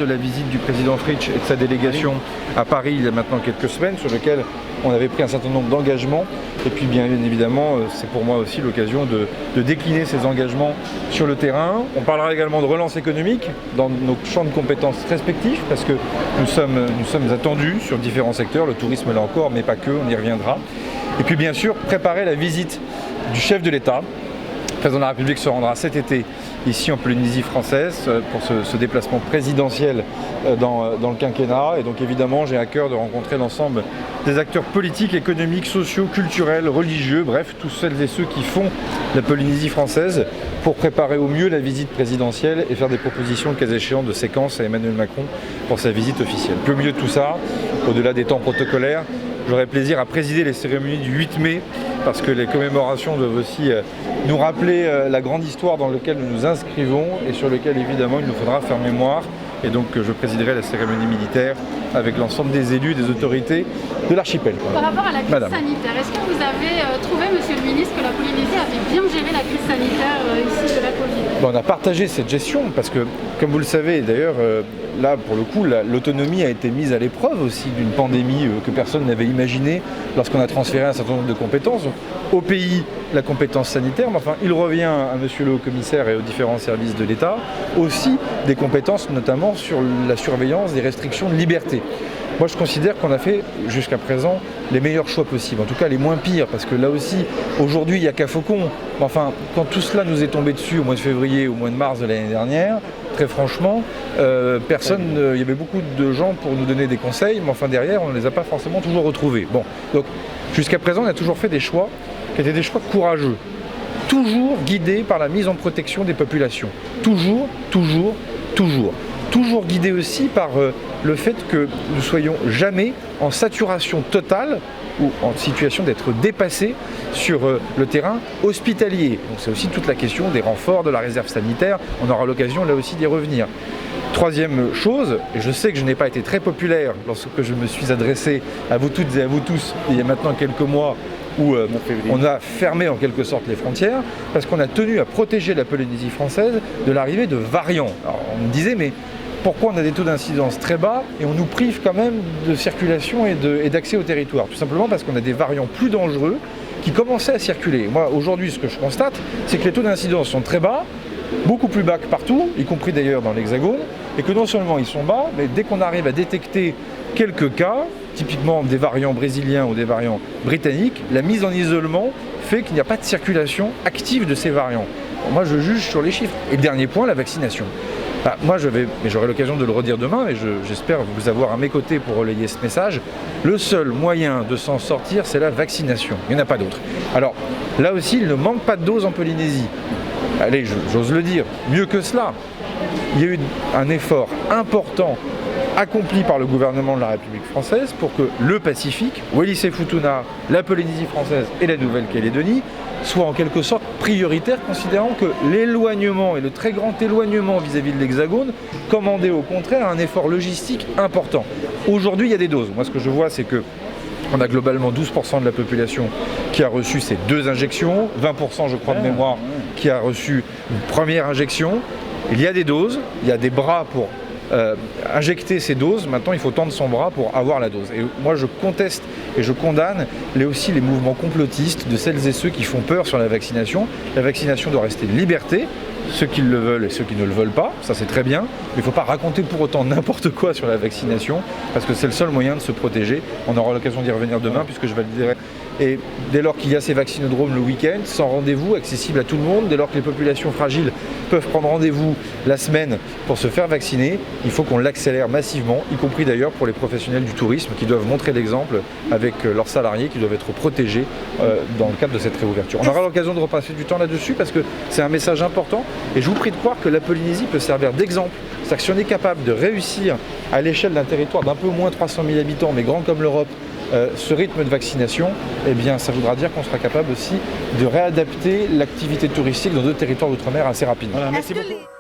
de la visite du président Fritsch et de sa délégation à Paris il y a maintenant quelques semaines, sur lequel on avait pris un certain nombre d'engagements. Et puis bien évidemment, c'est pour moi aussi l'occasion de décliner ces engagements sur le terrain. On parlera également de relance économique dans nos champs de compétences respectifs, parce que nous sommes attendus sur différents secteurs, le tourisme là encore, mais pas que, on y reviendra. Et puis bien sûr, préparer la visite du chef de l'État. Le président de la République se rendra cet été ici en Polynésie française pour ce déplacement présidentiel dans le quinquennat. Et donc évidemment, j'ai à cœur de rencontrer l'ensemble des acteurs politiques, économiques, sociaux, culturels, religieux, bref, tous celles et ceux qui font la Polynésie française pour préparer au mieux la visite présidentielle et faire des propositions, le cas échéant, de séquence à Emmanuel Macron pour sa visite officielle. Puis au milieu de tout ça, au-delà des temps protocolaires, j'aurai plaisir à présider les cérémonies du 8 mai, parce que les commémorations doivent aussi nous rappeler la grande histoire dans laquelle nous nous inscrivons et sur laquelle évidemment il nous faudra faire mémoire. Et donc je présiderai la cérémonie militaire avec l'ensemble des élus, des autorités de l'archipel. Par rapport à la crise sanitaire, est-ce que vous avez trouvé, Monsieur le Ministre, que la Polynésie avait bien géré la crise sanitaire ici de la Covid? On a partagé cette gestion parce que, comme vous le savez, d'ailleurs, là pour le coup, l'autonomie a été mise à l'épreuve aussi d'une pandémie que personne n'avait imaginée lorsqu'on a transféré un certain nombre de compétences. Au pays, la compétence sanitaire, mais enfin, il revient à Monsieur le Haut-Commissaire et aux différents services de l'État aussi des compétences, notamment sur la surveillance des restrictions de liberté. Moi, je considère qu'on a fait, jusqu'à présent, les meilleurs choix possibles, en tout cas les moins pires, parce que là aussi, aujourd'hui, il n'y a qu'à Faucon. Enfin, quand tout cela nous est tombé dessus au mois de février, au mois de mars de l'année dernière, très franchement, il y avait beaucoup de gens pour nous donner des conseils, mais enfin derrière, on ne les a pas forcément toujours retrouvés. Bon, donc, jusqu'à présent, on a toujours fait des choix qui étaient des choix courageux, toujours guidés par la mise en protection des populations. Toujours, toujours, toujours. Toujours guidés aussi par le fait que nous soyons jamais en saturation totale ou en situation d'être dépassés sur le terrain hospitalier. Donc c'est aussi toute la question des renforts, de la réserve sanitaire. On aura l'occasion là aussi d'y revenir. Troisième chose, et je sais que je n'ai pas été très populaire lorsque je me suis adressé à vous toutes et à vous tous il y a maintenant quelques mois, où on a fermé en quelque sorte les frontières, parce qu'on a tenu à protéger la Polynésie française de l'arrivée de variants. Alors on me disait, mais pourquoi on a des taux d'incidence très bas et on nous prive quand même de circulation et d'accès au territoire? Tout simplement parce qu'on a des variants plus dangereux qui commençaient à circuler. Moi, aujourd'hui, ce que je constate, c'est que les taux d'incidence sont très bas, beaucoup plus bas que partout, y compris d'ailleurs dans l'Hexagone, et que non seulement ils sont bas, mais dès qu'on arrive à détecter quelques cas, typiquement des variants brésiliens ou des variants britanniques, la mise en isolement fait qu'il n'y a pas de circulation active de ces variants. Bon, moi, je juge sur les chiffres. Et dernier point, la vaccination. Moi, j'aurai l'occasion de le redire demain, et j'espère vous avoir à mes côtés pour relayer ce message. Le seul moyen de s'en sortir, c'est la vaccination. Il n'y en a pas d'autre. Alors, là aussi, il ne manque pas de doses en Polynésie. Allez, j'ose le dire, mieux que cela. Il y a eu un effort important accompli par le gouvernement de la République française pour que le Pacifique, Wallis et Futuna, la Polynésie française et la Nouvelle-Calédonie soient en quelque sorte prioritaires, considérant que l'éloignement et le très grand éloignement vis-à-vis de l'Hexagone commandait au contraire un effort logistique important. Aujourd'hui, il y a des doses. Moi, ce que je vois, c'est que on a globalement 12% de la population qui a reçu ces 2 injections, 20% je crois de mémoire qui a reçu une première injection. Il y a des doses, il y a des bras pour injecter ces doses. Maintenant, il faut tendre son bras pour avoir la dose. Et moi, je conteste et je condamne aussi les mouvements complotistes de celles et ceux qui font peur sur la vaccination. La vaccination doit rester une liberté. Ceux qui le veulent et ceux qui ne le veulent pas, ça c'est très bien, mais il ne faut pas raconter pour autant n'importe quoi sur la vaccination, parce que c'est le seul moyen de se protéger. On aura l'occasion d'y revenir demain, puisque je validerai. Et dès lors qu'il y a ces vaccinodromes le week-end, sans rendez-vous, accessible à tout le monde, dès lors que les populations fragiles peuvent prendre rendez-vous la semaine pour se faire vacciner, il faut qu'on l'accélère massivement, y compris d'ailleurs pour les professionnels du tourisme qui doivent montrer l'exemple avec leurs salariés qui doivent être protégés dans le cadre de cette réouverture. On aura l'occasion de repasser du temps là-dessus parce que c'est un message important et je vous prie de croire que la Polynésie peut servir d'exemple. C'est-à-dire que si on est capable de réussir à l'échelle d'un territoire d'un peu moins 300 000 habitants, mais grand comme l'Europe, ce rythme de vaccination, eh bien, ça voudra dire qu'on sera capable aussi de réadapter l'activité touristique dans d'autres territoires d'outre-mer assez rapidement. Voilà, merci beaucoup.